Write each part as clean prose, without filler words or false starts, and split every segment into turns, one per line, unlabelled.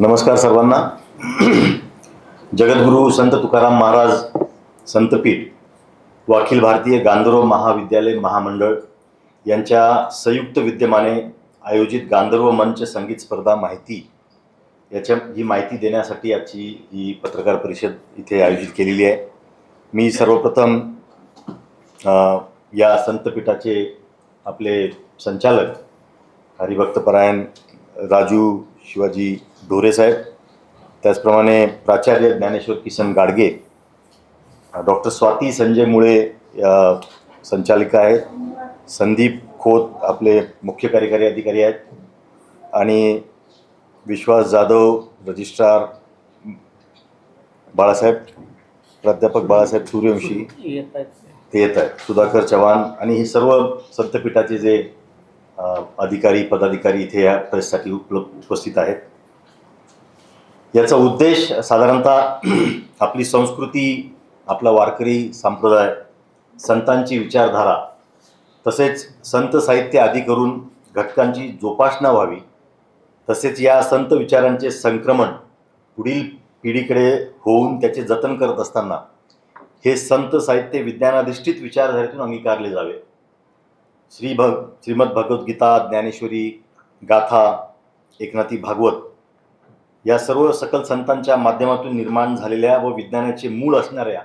नमस्कार सर्वांना. जगद्गुरू संत तुकाराम महाराज संतपीठ व अखिल भारतीय गांधर्व महाविद्यालय महामंडळ यांच्या संयुक्त विद्यमाने आयोजित गांधर्व मंच संगीत स्पर्धा माहिती ही माहिती देण्यासाठी आजची ही पत्रकार परिषद इथे आयोजित केलेली आहे. मी सर्वप्रथम या संतपीठाचे आपले संचालक हरिभक्तपरायण राजू शिवाजी ढोरे साहेब, त्याचप्रमाणे प्राचार्य ज्ञानेश्वर किसन गाडगे, डॉक्टर स्वाती संजय मुळे संचालिका आहेत, संदीप खोत आपले मुख्य कार्यकारी अधिकारी आहेत, आणि विश्वास जाधव रजिस्ट्रार बाळासाहेब, प्राध्यापक बाळासाहेब सूर्यवंशी ते येत आहेत, सुधाकर चव्हाण आणि हे सर्व संतपीठाचे जे अधिकारी पदाधिकारी इथे या प्रेससाठी उपस्थित आहेत. याचा उद्देश साधारणतः आपली संस्कृती, आपला वारकरी संप्रदाय, संतांची विचारधारा, तसेच संत साहित्य आदी करून घटकांची जोपासना व्हावी, तसेच या संत विचारांचे संक्रमण पुढील पिढीकडे होऊन त्याचे जतन करत असताना हे संत साहित्य विज्ञानाधिष्ठित विचारधारेतून अंगीकारले जावे. श्रीमद भगवद्गीता, ज्ञानेश्वरी, गाथा, एकनाथी भागवत या सर्व सकल संतांच्या माध्यमातून निर्माण झालेल्या व विज्ञानाचे मूळ असणाऱ्या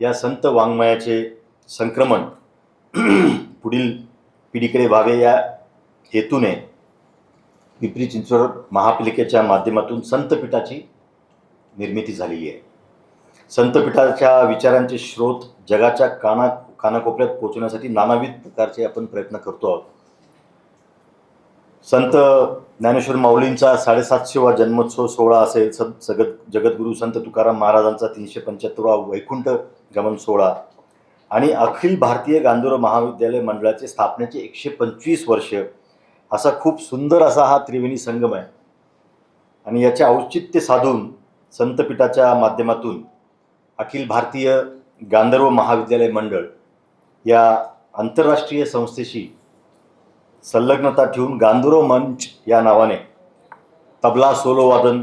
या संत वाङ्मयाचे संक्रमण पुढील पिढीकडे व्हावे या हेतूने पिंपरी चिंचवड महापालिकेच्या माध्यमातून संतपीठाची निर्मिती झालेली आहे. संतपीठाच्या विचारांचे स्रोत जगाच्या कानाकोपऱ्यात पोहोचण्यासाठी नानाविध प्रकारचे आपण प्रयत्न करतो आहोत. संत ज्ञानेश्वर माऊलींचा 750वा जन्मोत्सव सोहळा असेल, जगद्गुरू संत तुकाराम महाराजांचा 375वा वैकुंठ गमन सोहळा आणि अखिल भारतीय गांधर्व महाविद्यालय मंडळाचे स्थापनेचे 125 वर्ष असा खूप सुंदर असा हा त्रिवेणी संगम आहे. आणि याचे औचित्य साधून संतपीठाच्या माध्यमातून अखिल भारतीय गांधर्व महाविद्यालय मंडळ या आंतरराष्ट्रीय संस्थेशी संलग्नता ठेवून गांधर्व मंच या नावाने तबला सोलो वादन,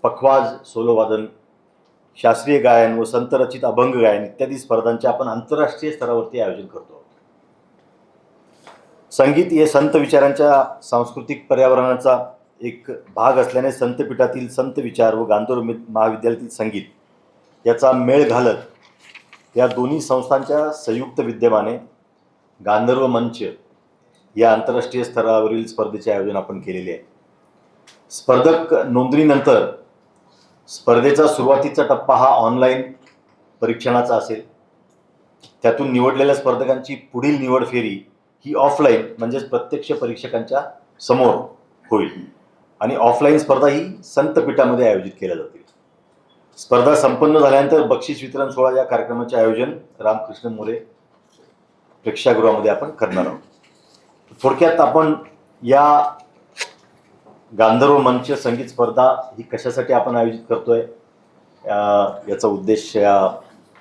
पखवाज सोलो वादन, शास्त्रीय गायन व संतरचित अभंग गायन इत्यादी स्पर्धांचे आपण आंतरराष्ट्रीय स्तरावरती आयोजन करतो. संगीत हे संत विचारांच्या सांस्कृतिक पर्यावरणाचा एक भाग असल्याने संतपीठातील संत विचार व गांधर्व महाविद्यालयातील संगीत याचा मेळ घालत या दोन्ही संस्थांच्या संयुक्त विद्यमाने गांधर्व मंच या आंतरराष्ट्रीय स्तरावरील स्पर्धेचे आयोजन आपण केलेले आहे. स्पर्धक नोंदणीनंतर स्पर्धेचा सुरुवातीचा टप्पा हा ऑनलाईन परीक्षणाचा असेल. त्यातून निवडलेल्या स्पर्धकांची पुढील निवड फेरी ही ऑफलाईन म्हणजेच प्रत्यक्ष परीक्षकांच्या समोर होईल आणि ऑफलाईन स्पर्धा ही संतपीठामध्ये आयोजित केल्या जातील. स्पर्धा संपन्न झाल्यानंतर बक्षीस वितरण सोहळा या कार्यक्रमाचे आयोजन रामकृष्ण मोरे प्रेक्षागृहामध्ये आपण करणार आहोत. थोडक्यात आपण या गांधर्व मंच संगीत स्पर्धा ही कशासाठी आपण आयोजित करतोय याचा उद्देश या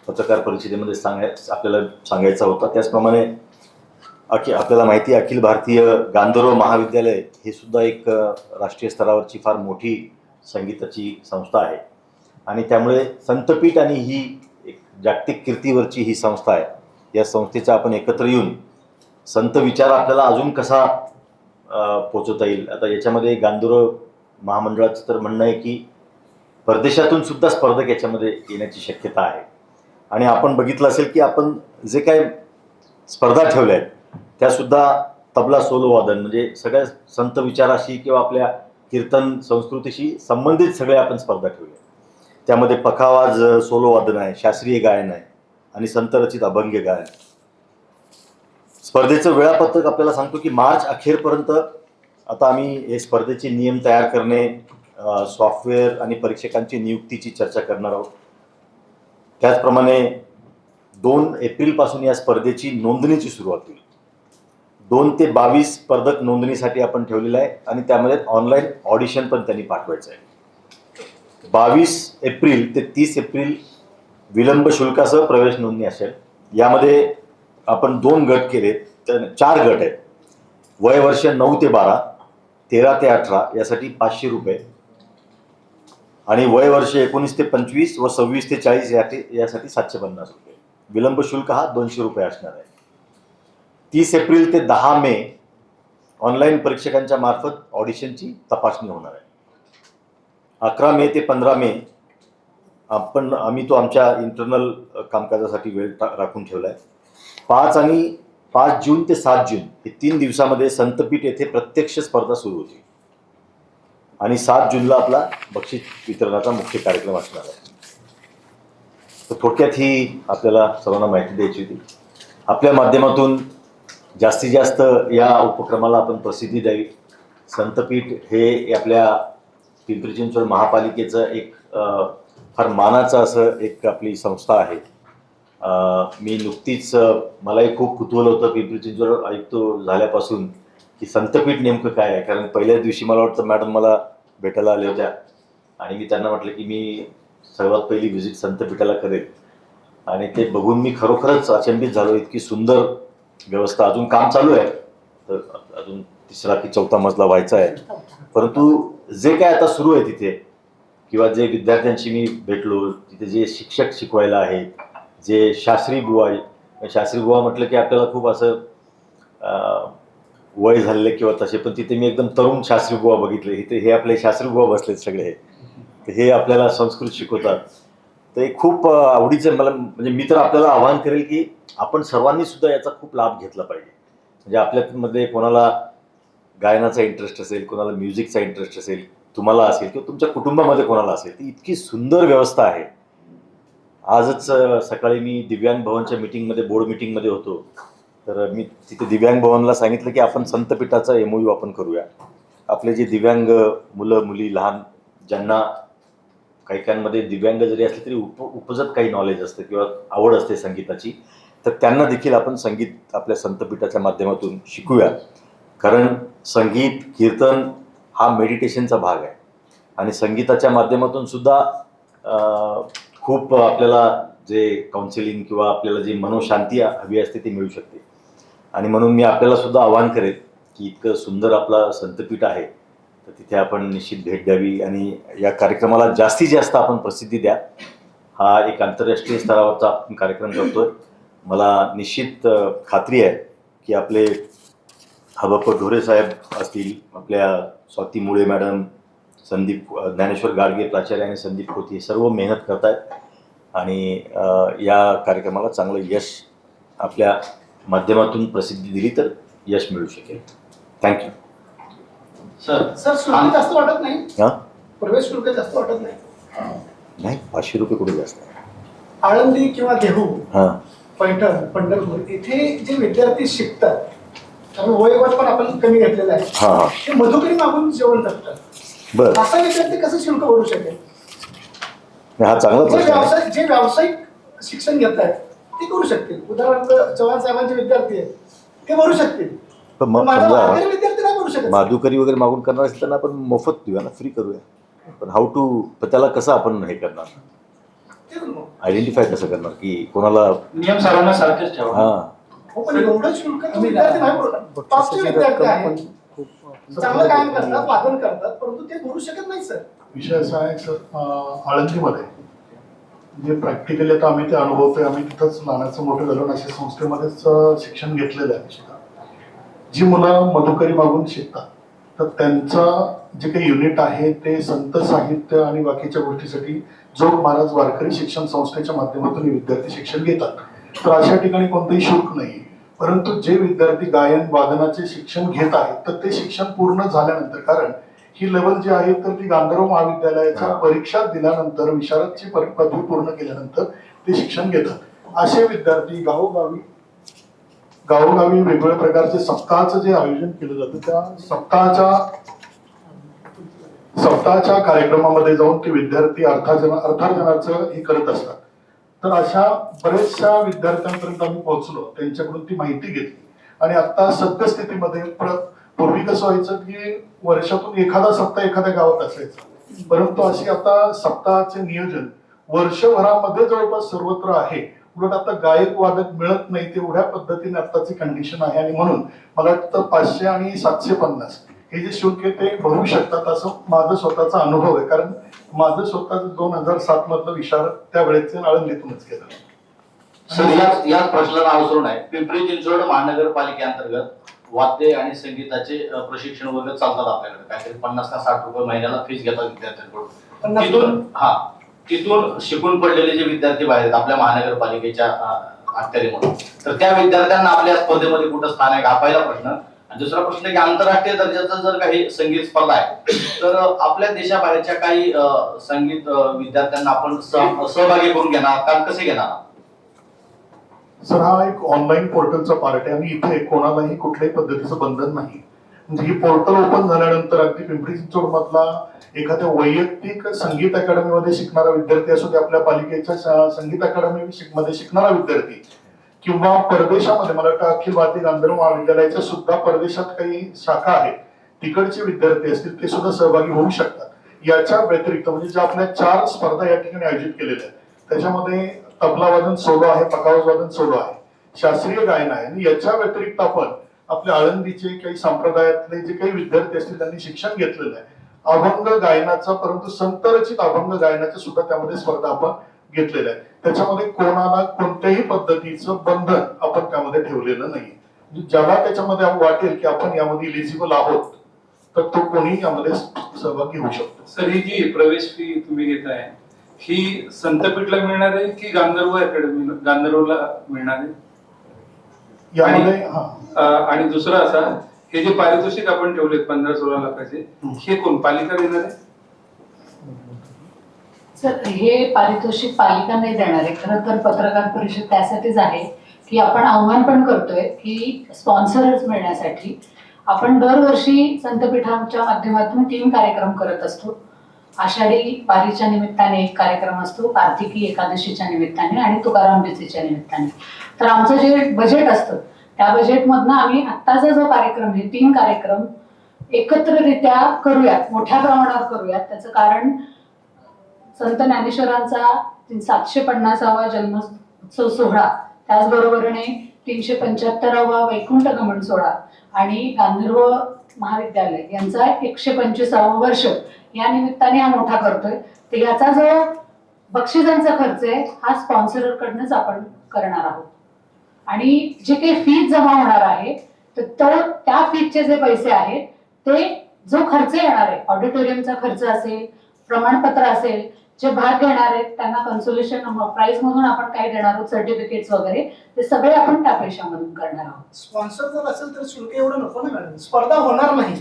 पत्रकार परिषदेमध्ये आपल्याला सांगायचा होता. त्याचप्रमाणे आपल्याला माहिती आहे, अखिल भारतीय गांधर्व महाविद्यालय हे सुद्धा एक राष्ट्रीय स्तरावरची फार मोठी संगीताची संस्था आहे आणि त्यामुळे संतपीठ आणि ही एक जागतिक कीर्तीवरची ही संस्था आहे. या संस्थेचा आपण एकत्र येऊन संत विचार आपल्याला अजून कसा पोचवता येईल. आता याच्यामध्ये गांधर्व महामंडळाचं तर म्हणणं आहे की परदेशातून सुद्धा स्पर्धक याच्यामध्ये येण्याची शक्यता आहे. आणि आपण बघितलं असेल की आपण जे काय स्पर्धा ठेवल्या आहेत त्यासुद्धा तबला सोलो वादन म्हणजे सगळ्या संत विचाराशी किंवा आपल्या कीर्तन संस्कृतीशी संबंधित सगळ्या आपण स्पर्धा ठेवल्या. त्यामध्ये पखावाज सोलो वादन आहे, शास्त्रीय गायन आहे आणि संतरचित अभंग गायन. स्पर्धेचं वेळापत्रक आपल्याला सांगतो की मार्च अखेरपर्यंत आता आम्ही हे स्पर्धेचे नियम तयार करणे, सॉफ्टवेअर आणि परीक्षकांची नियुक्तीची चर्चा करणार आहोत. त्याचप्रमाणे 2 एप्रिलपासून या स्पर्धेची नोंदणीची सुरुवात होईल. 2 ते 22 स्पर्धक नोंदणीसाठी आपण ठेवलेलं आहे आणि त्यामध्ये ऑनलाईन ऑडिशन पण त्यांनी पाठवायचं आहे. 22 एप्रिल ते 30 एप्रिल विलंब शुल्कासह प्रवेश नोंदणी असेल. यामध्ये आपण 2 गट केले, 4 गट आहेत. वय वर्ष 9 ते 12, 13 ते 18 यासाठी 500 रुपये, आणि वय वर्ष 19 ते 25 व 26 ते 40 यासाठी 750 रुपये. विलंब शुल्क हा 200 रुपये असणार आहे. 30 एप्रिल ते 10 मे ऑनलाईन परीक्षकांच्या मार्फत ऑडिशनची तपासणी होणार आहे. 11 मे ते 15 मे आम्ही तो आमच्या इंटरनल कामकाजासाठी वेळ राखून ठेवला आहे. 5 जून ते 7 जून हे 3 दिवसामध्ये संतपीठ येथे प्रत्यक्ष स्पर्धा सुरू होती आणि 7 जूनला आपला बक्षीस वितरणाचा मुख्य कार्यक्रम असणार आहे. तर थोडक्यात ही आपल्याला सर्वांना माहिती द्यायची होती. आपल्या माध्यमातून जास्तीत जास्त या उपक्रमाला आपण प्रसिद्धी द्यावी. संतपीठ हे आपल्या पिंपरी चिंचवड महापालिकेचं एक फार मानाचं असं एक आपली संस्था आहे. मी नुकतीच मलाही खूप कुतूहल होतं पिंपरी चिंचवड आयुक्त झाल्यापासून की संतपीठ नेमकं काय आहे. कारण पहिल्याच दिवशी मला वाटतं मॅडम मला भेटायला आल्या होत्या आणि मी त्यांना म्हटलं की मी सर्वात पहिली व्हिजिट संतपीठाला करेल आणि ते बघून मी खरोखरच अचंबित झालो. इतकी सुंदर व्यवस्था. अजून काम चालू आहे, तर अजून 3रा की 4था मजला व्हायचा आहे. परंतु जे काय आता सुरू आहे तिथे किंवा जे विद्यार्थ्यांशी मी भेटलो तिथे, जे शिक्षक शिकवायला आहेत, जे शास्त्री बुवा म्हटलं की आपल्याला खूप असं वय झालेले किंवा तसे, पण तिथे मी एकदम तरुण शास्त्री बुवा बघितले. इथे हे आपले शास्त्री बुवा बसलेत सगळे, हे आपल्याला संस्कृत शिकवतात. तर हे खूप आवडीचं. मला म्हणजे मी तर आपल्याला आवाहन करेल की आपण सर्वांनी सुद्धा याचा खूप लाभ घेतला पाहिजे. म्हणजे आपल्यामध्ये कोणाला गायनाचा इंटरेस्ट असेल, कोणाला म्युझिकचा इंटरेस्ट असेल, तुम्हाला असेल किंवा तुमच्या कुटुंबामध्ये कोणाला असेल, ती इतकी सुंदर व्यवस्था आहे. आजच सकाळी मी दिव्यांग भवनच्या मीटिंगमध्ये, बोर्ड मीटिंगमध्ये होतो, तर मी तिथे दिव्यांग भवनला सांगितलं की आपण संतपीठाचा MOU आपण करूया. आपले जे दिव्यांग मुलं मुली लहान, ज्यांना काही दिव्यांग जरी असले तरी उपजत काही नॉलेज असतं किंवा आवड असते संगीताची, तर त्यांना देखील आपण संगीत आपल्या संतपीठाच्या माध्यमातून शिकूया. कारण संगीत कीर्तन हा मेडिटेशनचा भाग आहे आणि संगीताच्या माध्यमातून सुद्धा खूप आपल्याला जे काउन्सिलिंग किंवा आपल्याला जी मनोशांती हवी असते ती मिळू शकते. आणि म्हणून मी आपल्याला सुद्धा आवाहन करेन की इतकं सुंदर आपला संतपीठ आहे, तर तिथे आपण निश्चित भेट द्यावी आणि या कार्यक्रमाला जास्तीत जास्त आपण प्रसिद्धी द्या. हा एक आंतरराष्ट्रीय स्तरावरचा आपण कार्यक्रम करतोय. मला निश्चित खात्री आहे की आपले हबप्पा ढोरे साहेब असतील, आपल्या स्वाती मुळे मॅडम, संदीप ज्ञानेश्वर गाडगे प्राचार्य आणि संदीप खोती सर्व मेहनत करत आहेत आणि या कार्यक्रमाला चांगलं यश आपल्या माध्यमातून प्रसिद्धी दिली तर यश मिळू शकेल. थँक्यू.
सर शुल्क जास्त वाटत नाही?
हां,
प्रवेश शुल्क जास्त वाटत नाही?
नाही, 500 रुपये कुठे जास्त आहे.
आळंदी किंवा देहू,
हां,
पैठण, पंढरपूर इथे जे विद्यार्थी शिकतात, कारण वयोगट पण आपण कमी घेतलेलं आहे,
हां,
ते मधुकरी मागून जेवण करतात.
बरं.
असा विद्यार्थी कसं शुल्क भरू शकेल?
हा चांगला प्रश्न आहे.
जे व्यावसायिक शिक्षण घेत आहेत ते करू शकतील. उदाहरणार्थ चव्हाण साहेबांचे विद्यार्थी आहेत, ते भरू शकतील.
पण मग
माझा
समजा
माघारी विद्यार्थी नाही भरू शकत.
माधुकरी वगैरे मागून करणार असेल त्यांना आपण मोफत देऊया ना, फ्री करूया. पण हाऊ टू, त्याला कसं आपण हे करणार,
तेच ना.
आयडेंटिफाय कसं करणार की कोणाला.
नियम सर्वांना सारखेच ठेवा.
हां,
हो, पण एवढं शुल्क तो विद्यार्थी नाही भरणार. टॉपचे विद्यार्थी आहेत, चांगलं काम करतात, वादन करतात, परंतु ते भरू शकत नाही सर.
विषय असा आहे सर, आळंदीमध्ये जे प्रॅक्टिकली आता आम्ही ते अनुभवतोय, आम्ही तिथंच लहानाचं मोठं झालो अशा संस्थेमध्येच शिक्षण घेतलेलं आहे. जी मुलं मधुकरी मागून शिकतात तर त्यांचं जे काही युनिट आहे ते संत साहित्य आणि बाकीच्या गोष्टीसाठी जोग महाराज वारकरी शिक्षण संस्थेच्या माध्यमातून विद्यार्थी शिक्षण घेतात. तर अशा ठिकाणी कोणतंही शुल्क नाही. परंतु जे विद्यार्थी गायन वादनाचे शिक्षण घेत आहेत तर ते शिक्षण पूर्ण झाल्यानंतर, कारण ही लेवल जी आहे तर ती गांधर्व महाविद्यालयाच्या परीक्षा दिल्यानंतर, विशारदची पदवी पूर्ण केल्यानंतर ते शिक्षण घेतात. असे विद्यार्थी गावोगावी वेगवेगळ्या प्रकारचे सप्ताहाचं जे आयोजन केलं जातं त्या सप्ताहाच्या कार्यक्रमामध्ये जाऊन ते विद्यार्थी अर्थार्जनाचं हे करत असतात. तर अशा बरेचशा विद्यार्थ्यांपर्यंत आम्ही पोहोचलो, त्यांच्याकडून ती माहिती घेतली आणि आता सद्यस्थितीमध्ये पूर्वी कसं व्हायचं की वर्षातून एखादा सप्ताह एखाद्या गावात असायचा, परंतु अशी आता सप्ताहाचे नियोजन वर्षभरामध्ये जवळपास सर्वत्र आहे. उलट आता गायक वादक मिळत नाही, तेवढ्या पद्धतीने आताची कंडिशन आहे आणि म्हणून मला वाटतं 500 आणि 750 हे जे शुल्क आहे ते भरू शकतात असं माझं स्वतःचा अनुभव आहे. कारण माझं स्वतःच 2007 मधलं विशारद त्यावेळेचे आळंदीतूनच केलं.
सर याच प्रश्नाला अनुसरून आहे, पिंपरी चिंचवड महानगरपालिकेअंतर्गत वाद्य आणि संगीताचे प्रशिक्षण वर्ग चालतात आपल्याकडे. काहीतरी 50 का 60 रुपये महिन्याला फीस घेतात विद्यार्थ्यांकडून. तिथून शिकून पडलेले जे विद्यार्थी बाहेर आहेत आपल्या महानगरपालिकेच्या अखत्यारीमधून, तर त्या विद्यार्थ्यांना आपल्या स्पर्धेमध्ये कुठं स्थान आहे हा पहिला प्रश्न. आणि दुसरा प्रश्न की आंतरराष्ट्रीय दर्जाचं जर काही संगीत स्पर्धा आहे तर आपल्या देशाबाहेरच्या काही संगीत विद्यार्थ्यांना आपण सहभागी करून घेणार का, कसे घेणार?
सर हा एक ऑनलाईन पोर्टलचा पार्ट आहे आणि इथे कोणालाही कुठल्याही पद्धतीचं बंधन नाही. म्हणजे ही पोर्टल ओपन झाल्यानंतर अगदी पिंपरी चिंचवड मधला एखाद्या वैयक्तिक संगीत अकॅडमीमध्ये शिकणारा विद्यार्थी असो, ते आपल्या पालिकेच्या संगीत अकॅडमी मध्ये शिकणारा विद्यार्थी किंवा परदेशामध्ये, मला वाटतं अखिल भारतीय गांधर्व महाविद्यालयाच्या सुद्धा परदेशात काही शाखा आहेत, तिकडचे विद्यार्थी असतील ते सुद्धा सहभागी होऊ शकतात. याच्या व्यतिरिक्त म्हणजे ज्या आपल्या 4 स्पर्धा या ठिकाणी आयोजित केलेल्या आहेत त्याच्यामध्ये तबला वादन सोलो आहे, पखावज वादन सोलो आहे, शास्त्रीय गायन आहे. आणि याच्या व्यतिरिक्त आपण आपल्या आळंदीचे काही संप्रदायातले जे काही विद्यार्थी असतील त्यांनी शिक्षण घेतलेलं आहे अभंग गायनाचा, परंतु संतरचित अभंग गायनाच्या सुद्धा त्यामध्ये स्पर्धा आपण घेतलेल्या आहेत. त्याच्यामध्ये कोणाला कोणत्याही पद्धतीचं बंधन आपण त्यामध्ये ठेवलेलं नाही. ज्याला त्याच्यामध्ये वाटेल की आपण यामध्ये इलिजिबल आहोत तर तो कोणी यामध्ये सहभागी होऊ शकतो.
सर ही जी प्रवेश फी तुम्ही घेताय ही संतपीठला मिळणार आहे की गांधर्वला मिळणार आहे?
यामध्ये
आणि दुसरं असा, हे जे पारितोषिक आपण ठेवलेत 15-16 लाखाचे, हे कोण पालिका देणार आहे?
सर हे पारितोषिक पालिका नाही देणार आहे. खरं तर पत्रकार परिषद त्यासाठीच आहे की आपण आव्हान पण करतोय की स्पॉन्सर्स मिळण्यासाठी आपण दरवर्षी संतपीठाच्या माध्यमातून 3 कार्यक्रम करत असतो. आषाढी वारीच्या निमित्ताने एक कार्यक्रम असतो, कार्तिकी एकादशीच्या निमित्ताने आणि तुकाराम बीजेच्या निमित्ताने. तर आमचं जे बजेट असतं त्या बजेटमधनं आम्ही आत्ताचा जो कार्यक्रम हे 3 कार्यक्रम एकत्ररित्या करूयात, मोठ्या प्रमाणावर करूयात. त्याचं कारण संत ज्ञानेश्वरांचा 750वा जन्मोत्सव सोहळा, त्याचबरोबरीने 375वा वैकुंठ गमन सोहळा आणि गांधर्व महाविद्यालय यांचा 125वं वर्ष या निमित्ताने हा मोठा करतोय. तर याचा जो बक्षिसांचा खर्च आहे हा स्पॉन्सर कडनंच आपण करणार आहोत. आणि जे काही फीज जमा होणार आहे तर त्या फीजचे जे पैसे आहेत ते जो खर्च येणार आहे, ऑडिटोरियमचा खर्च असेल, प्रमाणपत्र असेल, जे भाग घेणार आहेत त्यांना कन्सोलेशन प्राइज मधून आपण काय देणार आहोत, सर्टिफिकेट्स वगैरे, ते सगळे आपण त्या पैशामधून करणार आहोत.
स्पॉन्सर जर असेल तर शुल्क एवढं नको ना मॅडम, स्पर्धा होणार नाही.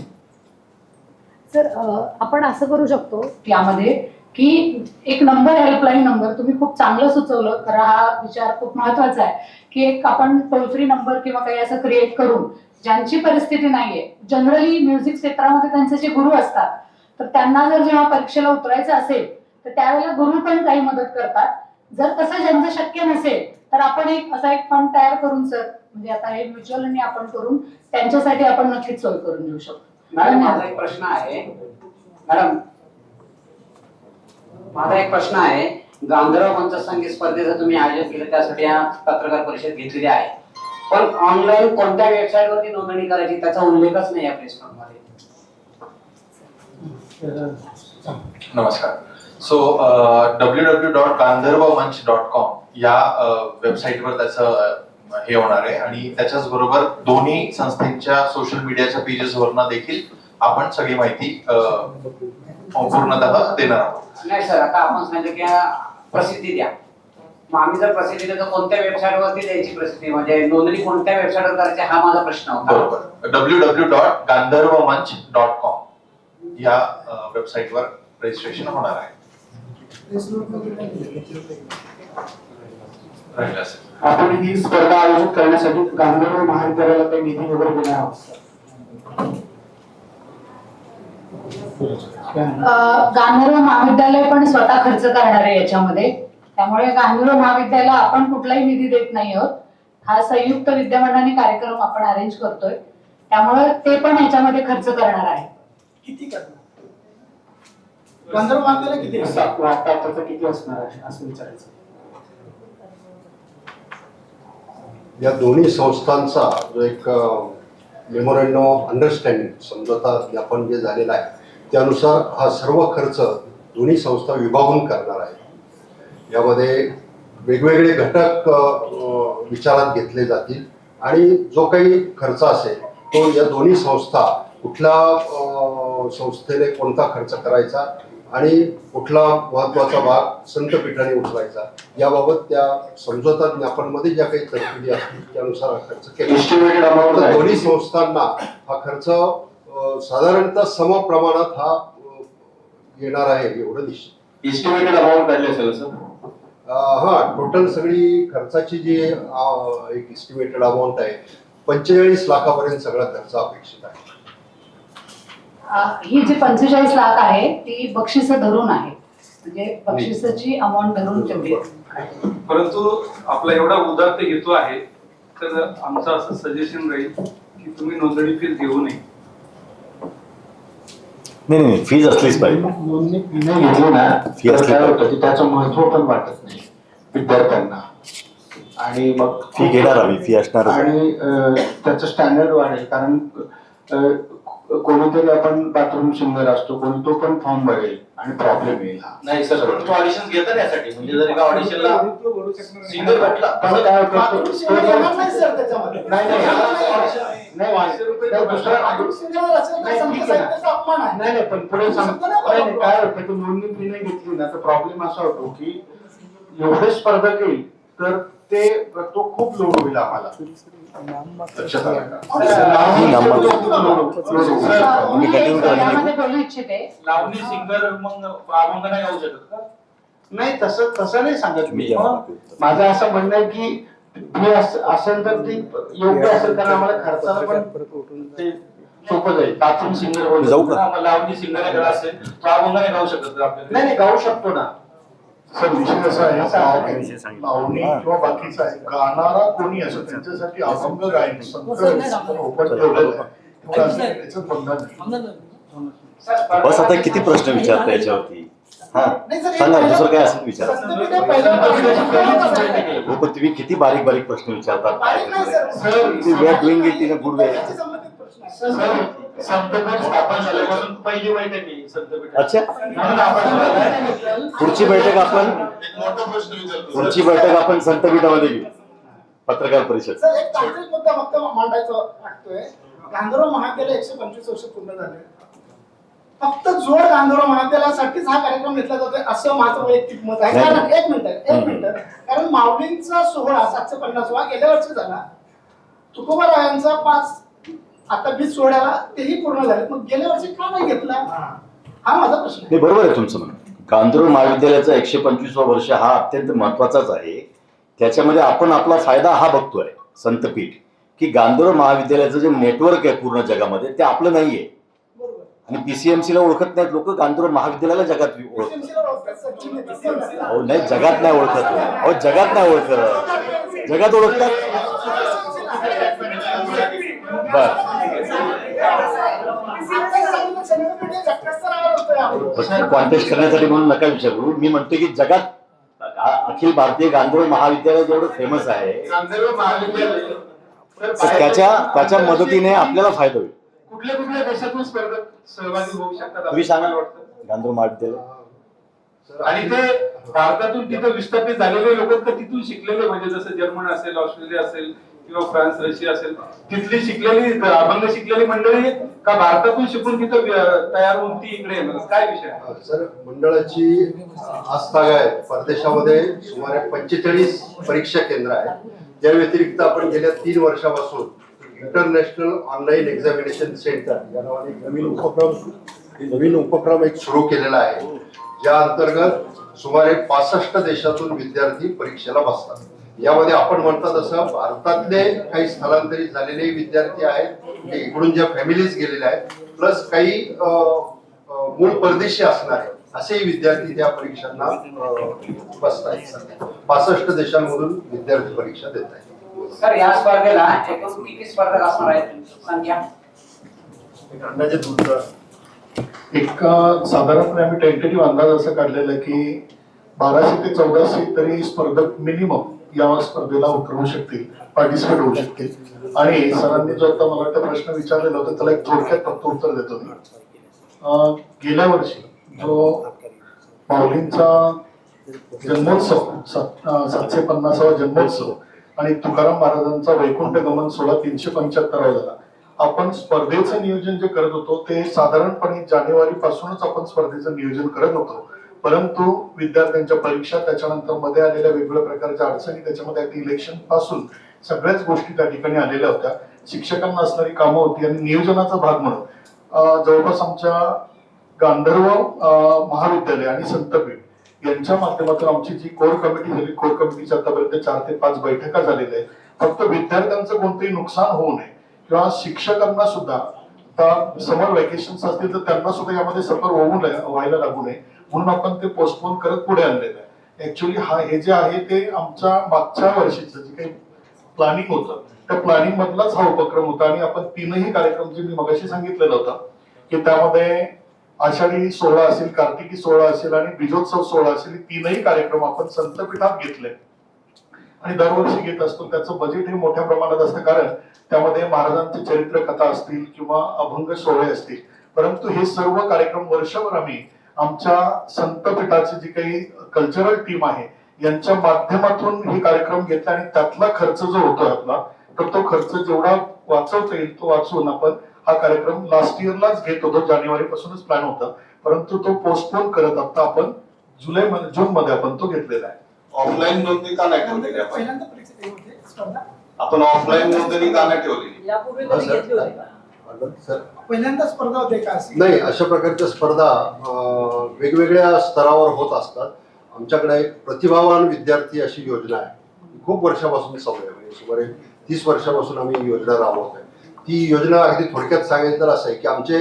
तर आपण असं करू शकतो यामध्ये की एक नंबर, हेल्पलाईन नंबर तुम्ही खूप चांगलं सुचवलं. तर हा विचार खूप महत्वाचा आहे की एक आपण टोल फ्री नंबर किंवा काही असं क्रिएट करून ज्यांची परिस्थिती नाहीये, जनरली म्युझिक क्षेत्रामध्ये त्यांचे जे गुरु असतात तर त्यांना जर जेव्हा परीक्षेला उतरायचं असेल तर त्यावेळेला गुरु पण काही मदत करतात. जर तसं ज्यांचं शक्य नसेल तर आपण असा एक फंड तयार करून सर, म्हणजे आता हे म्युच्युअल आपण करून त्यांच्यासाठी आपण नक्कीच सोय करून देऊ शकतो.
मॅडम माझा एक प्रश्न आहे, गांधर्व मंच संगीत स्पर्धेचं तुम्ही आयोजन केलं त्यासाठी हा पत्रकार परिषद घेतलेली आहे, पण ऑनलाईन कोणत्या वेबसाईट वरती नोंदणी करायची त्याचा उल्लेखच नाही या प्रेस मध्ये.
नमस्कार. सो www.gandharvamanch.com या वेबसाईटवर त्याचं हे होणार आहे आणि त्याच्याच बरोबर दोन्ही संस्थेच्या सोशल मीडियाच्या पेजेस वरनं देखील आपण सगळी माहिती पूर्णतः देणार आहोत.
नाही सर, आता आपण सांगितलं की प्रसिद्धी द्या, मग आम्ही जर प्रसिद्धी देतो कोणत्या वेबसाईट वरती द्यायची प्रसिद्धी, म्हणजे नोंदणी कोणत्या वेबसाईट वर करायची हा माझा प्रश्न होता.
बरोबर. www.gandharvamanch.com या वेबसाईटवर रजिस्ट्रेशन होणार आहे.
आपण ही स्पर्धा आयोजित करण्यासाठी गांधर्व महाविद्यालयाला काही निधी वगैरे देणार आहोत.
गांधर्व महाविद्यालय पण स्वतः खर्च करणार आहे याच्यामध्ये. त्यामुळे गांधर्व महाविद्यालयाला आपण कुठलाही निधी देत नाही आहोत. हा संयुक्त विद्यामंडळाने कार्यक्रम आपण अरेंज करतोय, त्यामुळे ते पण याच्यामध्ये खर्च करणार आहे.
किती करणार? गांधर्व महाविद्यालय किती वाटतं, किती असणार आहे असं विचारायचं.
या दोन्ही संस्थांचा जो एक मेमोरंडम ऑफ अंडरस्टँडिंग समझोता ज्ञापन जे झालेलं आहे त्यानुसार हा सर्व खर्च दोन्ही संस्था विभागून करणार आहे। यामध्ये वेगवेगळे घटक विचारात घेतले जातील आणि जो काही खर्च असेल तो या दोन्ही संस्था कुठल्या संस्थेने कोणता खर्च करायचा आणि कुठला महत्त्वाचा भाग संतपीठाने उचलायचा याबाबत त्या समझोता ज्ञापनमध्ये ज्या काही तरतुदी असतील त्यानुसार हा खर्च केला।
Estimated amount
तर
आहे.
दोन्ही संस्थांना हा खर्च साधारणतः सम प्रमाणात हा येणार आहे एवढं निश्चित।
एस्टिमेटेड अमाऊंट काढली असेल सर?
हा टोटल सगळी खर्चाची जी एक एस्टिमेटेड अमाऊंट आहे 45 लाखापर्यंत सगळा खर्च अपेक्षित आहे।
ही जी 45 लाख आहे ती बक्षिसं धरून आहे, म्हणजे बक्षिसाची अमाऊंट धरून तेवढी आहे.
परंतु आपला एवढा उदार ते घेतो आहे तर आमचं असं सजेशन राहील की तुम्ही नोंदणी फीस घेऊ नये.
नाही फीज असलीच पाहिजे.
नोंदणी फी नाही घेतली ना
फी
तर
असली
काय
पाहिजे.
होतं की त्याचं महत्व पण वाटत नाही विद्यार्थ्यांना आणि मग
फी घेणार आम्ही, फी असणारच आहे.
आणि त्याचं स्टँडर्ड वाढेल कारण कोणीतरी आपण बाथरूम सिंगर असतो कोणी तो पण फॉर्म भरेल आणि प्रॉब्लेम येईल हा.
नाही सर, परंतु ऑडिशन घेतात यासाठी, म्हणजे जर एका ऑडिशनला सिंगर भेटला
पण काय होतं
बाथरूम सिंगर येणार नाही सर त्याच्यामध्ये.
नाही नाही नाही नाही पण पुढे सांगतो नाही काय होतं की नोंदणी फी नाही घेतली ना तर प्रॉब्लेम असा होतो की एवढे स्पर्धक येईल तर तो खूप लोड होईल आम्हाला लक्षात आलं का?
मी continue करणार नाही.
त्यामध्ये बोलू इच्छिते.
लावणी सिंगर मग अभंग नाही गाऊ शकत का?
नाही तसं नाही सांगत मी.
मी
माझं असं म्हणणं आहे की फी असेल तर ती योग्य असेल कारण आम्हाला खर्चाला पण ते सोपं जाईल. बाथरूम सिंगर
जाऊ का?
लावणी सिंगर असेल तो अभंग नाही गाऊ शकत का आपल्याला?
नाही गाऊ शकतो ना.
सर विषय असा आहे
विषय सांगितला.
लावणी किंवा बाकीचा आहे गाणारा कोणी असो त्यांच्यासाठी अभंग गायन संत ओपन ठेवलेलं आहे त्यामुळे असं त्याचं बंधन नाही।
बस आता किती प्रश्न विचारता याच्यावरती? हा सांगा दुसरं काय असेल विचारा. हो पण तुम्ही किती बारीक बारीक प्रश्न विचारतात. We are doing it in a good way.
संतपीठ स्थापन झाल्यापासून पहिली बैठक आहे संतपीठ.
अच्छा,
म्हणून आपण
पुढची बैठक आपण
एक मोठा प्रश्न विचारतो
पुढची बैठक आपण संतपीठामध्ये घेऊ. पत्रकार परिषद.
सर एक तांत्रिक मुद्दा फक्त मांडायचा वाटतोय. गांधर्व महाविद्यालय 125 वर्ष पूर्ण झाले. फक्त जोड गांधर्व महाविद्यालयासाठीच हा कार्यक्रम घेतला जातोय असं माझं वैयक्तिक मत आहे. कारण एक मिनिट कारण माऊलींचा सोहळा 750वा गेल्या वर्षी झाला. तुकोबारायांचा 5 आता 20 सोहळ्याला तेही पूर्ण झाले. मग गेल्या वर्षी का नाही घेतला हा माझा प्रश्न आहे.
नाही बरोबर आहे तुमचं म्हणणं. गांधर्व महाविद्यालयाचा 125वा वर्ष हा अत्यंत महत्वाचाच आहे. त्याच्यामध्ये आपण आपला फायदा हा बघतोय संतपीठ की गांधर्व महाविद्यालयाचं जे नेटवर्क आहे पूर्ण जगामध्ये ते आपलं नाहीये. आणि पीसीएमसीला ओळखत नाहीत लोक, गांधर्व महाविद्यालयाला जगात ओळखतात. अहो नाही जगात नाही ओळखत. अहो जगात नाही ओळखत, जगात ओळखतात. कॉन्टेस्ट करण्यासाठी म्हणून नका विचारू. मी म्हणतो की जगात अखिल भारतीय गांधर्व महाविद्यालय जेवढं फेमस आहे
गांधर्व महाविद्यालय
तर त्याच्या मदतीने आपल्याला फायदा होईल.
कुठल्या देशातून स्पर्धक सहभागी होऊ शकतात
तुम्ही सांगा गांधर्व महाविद्यालय.
आणि ते भारतातून तिथं विस्थापित झालेले लोक तर तिथून शिकलेले, म्हणजे जसं जर्मन असेल, ऑस्ट्रेलिया असेल किंवा फ्रान्स, रशिया असेल, तिथली शिकलेली अभंग शिकलेली मंडळी का भारतातून शिकून तिथं तयार होऊन ती इकडे येणार, काय विषय आहे?
सर मंडळाची आस्थागा आहे परदेशामध्ये सुमारे 45 परीक्षा केंद्र आहेत. त्या व्यतिरिक्त आपण गेल्या 3 वर्षापासून इंटरनॅशनल ऑनलाईन एक्झामिनेशन सेंटर या नावाने नवीन उपक्रम एक सुरू केलेला आहे, ज्या अंतर्गत सुमारे 65 देशातून विद्यार्थी परीक्षेला बसतात. यामध्ये आपण म्हणता तसं भारतातले काही स्थलांतरित झालेले विद्यार्थी आहेत, इकडून ज्या फॅमिलीज गेलेल्या आहेत, प्लस काही मूळ परदेशी असणारे असेही विद्यार्थी त्या परीक्षांना बसतात. 65 देशांमधून विद्यार्थी परीक्षा देत आहेत.
सर या स्पर्धेला एकूण किती स्पर्धक असणार आहेत संख्या?
अंदाजे तुमचा एक साधारणपणे आम्ही टेंटेटिव्ह अंदाज असं काढलेला आहे की 1200 ते 1400 तरी स्पर्धक मिनिमम या स्पर्धेला उतरवू शकतील, पार्टिसिपेट होऊ शकतील. आणि सरांनी जो आता मला वाटतं प्रश्न विचारलेला होता त्याला एक थोडक्यात फक्त उत्तर देतो मी. गेल्या वर्षी जो माऊलींचा जन्मोत्सव 750वा जन्मोत्सव आणि तुकाराम महाराजांचा वैकुंठ गमन सोहळा 375वा झाला. आपण स्पर्धेचं नियोजन जे करत होतो ते साधारणपणे जानेवारी पासूनच आपण स्पर्धेचं नियोजन करत होतो. परंतु विद्यार्थ्यांच्या परीक्षा, त्याच्यानंतर मध्ये आलेल्या वेगवेगळ्या प्रकारच्या अडचणी, त्याच्यामध्ये इलेक्शन पासून सगळ्याच गोष्टी त्या ठिकाणी आलेल्या होत्या. शिक्षकांना असणारी कामं होती आणि नियोजनाचा भाग म्हणून जवळपास आमच्या गांधर्व महाविद्यालय आणि संतपीठ यांच्या माध्यमातून आमची जी कोर कमिटी झाली, कोर कमिटीच्या आतापर्यंत 4 ते 5 बैठका झालेल्या आहेत. फक्त विद्यार्थ्यांचं कोणतंही नुकसान होऊ नये किंवा शिक्षकांना सुद्धा आता समर व्हॅकेशन असतील तर त्यांना सुद्धा यामध्ये सफर व्हायला लागू नये म्हणून आपण ते पोस्टपोन करत पुढे आणलेलं आहे. ऍक्च्युअली हे जे आहे ते आमच्या मागच्या वर्षीचं जे काही प्लॅनिंग होतं त्या प्लॅनिंग मधलाच हा उपक्रम होता. आणि आपण 3ही कार्यक्रम जे मी मगाशी सांगितलेलं होतं की त्यामध्ये आषाढी सोहळा असेल, कार्तिकी सोहळा असेल आणि बीजोत्सव सोहळा असेल, 3ही कार्यक्रम आपण संतपीठात घेतले आणि दरवर्षी घेत असतो. त्याचं बजेट हे मोठ्या प्रमाणात असतं कारण त्यामध्ये महाराजांचे चरित्र कथा असतील किंवा अभंग सोहळे असतील. परंतु हे सर्व कार्यक्रम वर्षभर आम्ही आमच्या संतपीठाची जी काही कल्चरल टीम आहे यांच्या माध्यमातून हे कार्यक्रम घेतले आणि त्यातला खर्च जो होतोय आपला तर तो खर्च जेवढा वाचवता येईल तो वाचवून आपण हा कार्यक्रम लास्ट इयरलाच घेत होतो. जानेवारी पासूनच प्लॅन होता परंतु तो पोस्टपोन करत आता आपण जून मध्ये आपण तो घेतलेला आहे.
ऑफलाईन नोंदणी का नाही ठेवलेली आपण?
पहिल्यांदा परीक्षा होते स्पर्धा,
आपण ऑफलाईन नोंदणी का नाही ठेवलेली?
यापूर्वी कधी घेतली होती का?
सर
पहिल्यांदा स्पर्धा होते का अशी?
नाही, अशा प्रकारच्या स्पर्धा वेगवेगळ्या स्तरावर होत असतात. आमच्याकडे एक प्रतिभावान विद्यार्थी अशी योजना आहे, खूप वर्षापासून चालू आहे, म्हणजे सुमारे 30 वर्षापासून आम्ही ही योजना राबवत आहे. ती योजना अगदी थोडक्यात सांगायचं तर असं आहे की आमचे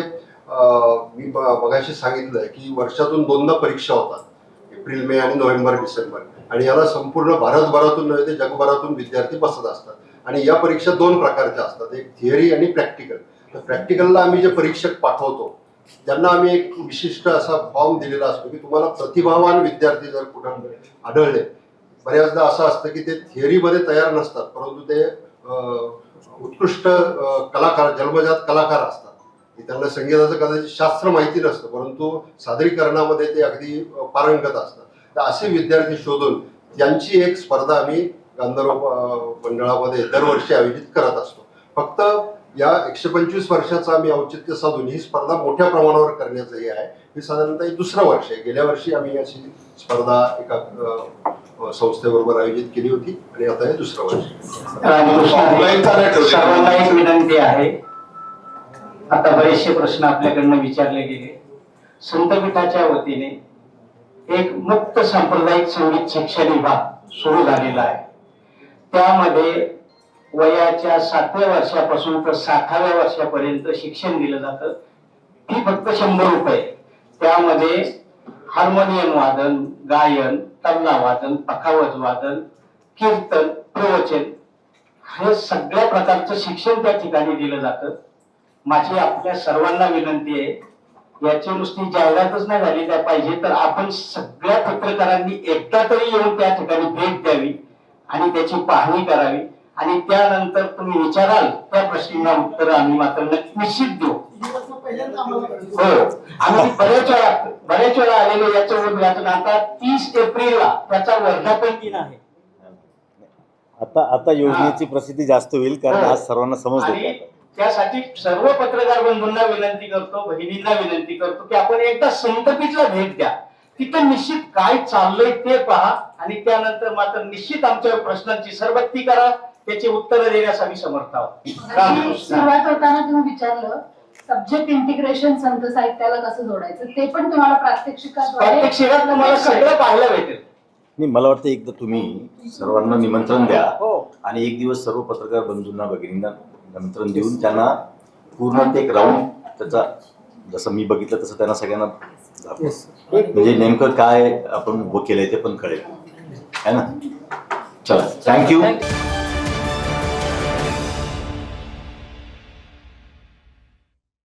मी मगाशी सांगितलंय की वर्षातून 2दा परीक्षा होतात, एप्रिल मे आणि नोव्हेंबर डिसेंबर. आणि याला संपूर्ण भारतभरातून नव्हे ते जगभरातून विद्यार्थी बसत असतात. आणि या परीक्षा 2 प्रकारच्या असतात, एक थिअरी आणि प्रॅक्टिकल. तर प्रॅक्टिकलला आम्ही जे परीक्षक पाठवतो त्यांना आम्ही एक विशिष्ट असा फॉर्म दिलेला असतो की तुम्हाला प्रतिभावान विद्यार्थी जर कुठं आढळले, बऱ्याचदा असं असतं की ते थिअरीमध्ये तयार नसतात परंतु ते उत्कृष्ट कलाकार, जन्मजात कलाकार असतात. त्यांना संगीताचं कदाचित शास्त्र माहिती नसतं परंतु सादरीकरणामध्ये ते अगदी पारंगत असतात. तर असे विद्यार्थी शोधून त्यांची एक स्पर्धा आम्ही गांधर्व मंडळामध्ये दरवर्षी आयोजित करत असतो. फक्त या 125 वर्षाचं आम्ही औचित्य साधून ही स्पर्धा मोठ्या प्रमाणावर करण्याचं हे आहे. हे साधारणतः 2रं वर्ष आहे. गेल्या वर्षी आम्ही अशी स्पर्धा एका संस्थेबरोबर आयोजित केली होती आणि आता हे 2रं वर्ष.
ऑफलाईन का नाही ठेवलेली?
सर्वांना एक विनंती आहे, आता बरेचसे प्रश्न आपल्याकडनं विचारले गेले. संतपीठाच्या वतीने एक मुक्त सांप्रदायिक संगीत शिक्षण विभाग सुरू झालेला आहे. त्यामध्ये वयाच्या 7व्या वर्षापासून तर 60व्या वर्षापर्यंत शिक्षण दिलं जातं. ती फक्त 100 रुपये. त्यामध्ये हार्मोनियम वादन, गायन, तबला वादन, पखावज वादन, कीर्तन, प्रवचन हे सगळ्या प्रकारचं शिक्षण त्या ठिकाणी दिलं जातं. माझी आपल्या सर्वांना विनंती आहे, याची नुसती जाहिरातच नाही झाली त्या पाहिजे तर आपण सगळ्या पत्रकारांनी एकदा तरी येऊन त्या ठिकाणी भेट द्यावी आणि त्याची पाहणी करावी आणि त्यानंतर तुम्ही विचाराल त्या प्रश्नांना उत्तर आम्ही मात्र निश्चित देऊ.
पहिल्यांदा आम्हाला
हो, आम्ही बऱ्याच वेळा आलेलो याचं उद्घाटन आता 30 एप्रिलला त्याचा वर्धापन दिन आहे.
आता योजनेची प्रसिद्धी जास्त होईल कारण आज सर्वांना समजलं.
आणि त्यासाठी सर्व पत्रकार बंधूंना विनंती करतो, बहिणींना विनंती करतो की आपण एकदा संतपीठला भेट द्या. तिथं निश्चित काय चाललंय ते पहा आणि त्यानंतर मात्र निश्चित आमच्या प्रश्नांची सरबत्ती करा, त्याची उत्तरं देण्यास आम्ही समर्थ आहोत.
सुरुवात होताना तुम्ही विचारलं सब्जेक्ट इंटिग्रेशन संत साहित्याला कसं जोडायचं, ते पण तुम्हाला प्रात्यक्षिकात
तुम्हाला सगळं पाहायला भेटेल.
नाही, मला वाटतं एकदा तुम्ही सर्वांना निमंत्रण द्या आणि एक दिवस सर्व पत्रकार बंधूंना भगिनींना निमंत्रण देऊन त्यांना पूर्ण ते एक राऊंड त्याचा जसं मी बघितलं तसं त्यांना सगळ्यांना म्हणजे नेमकं काय आपण उभं केलंय ते पण कळेल है ना. चला, थँक्यू.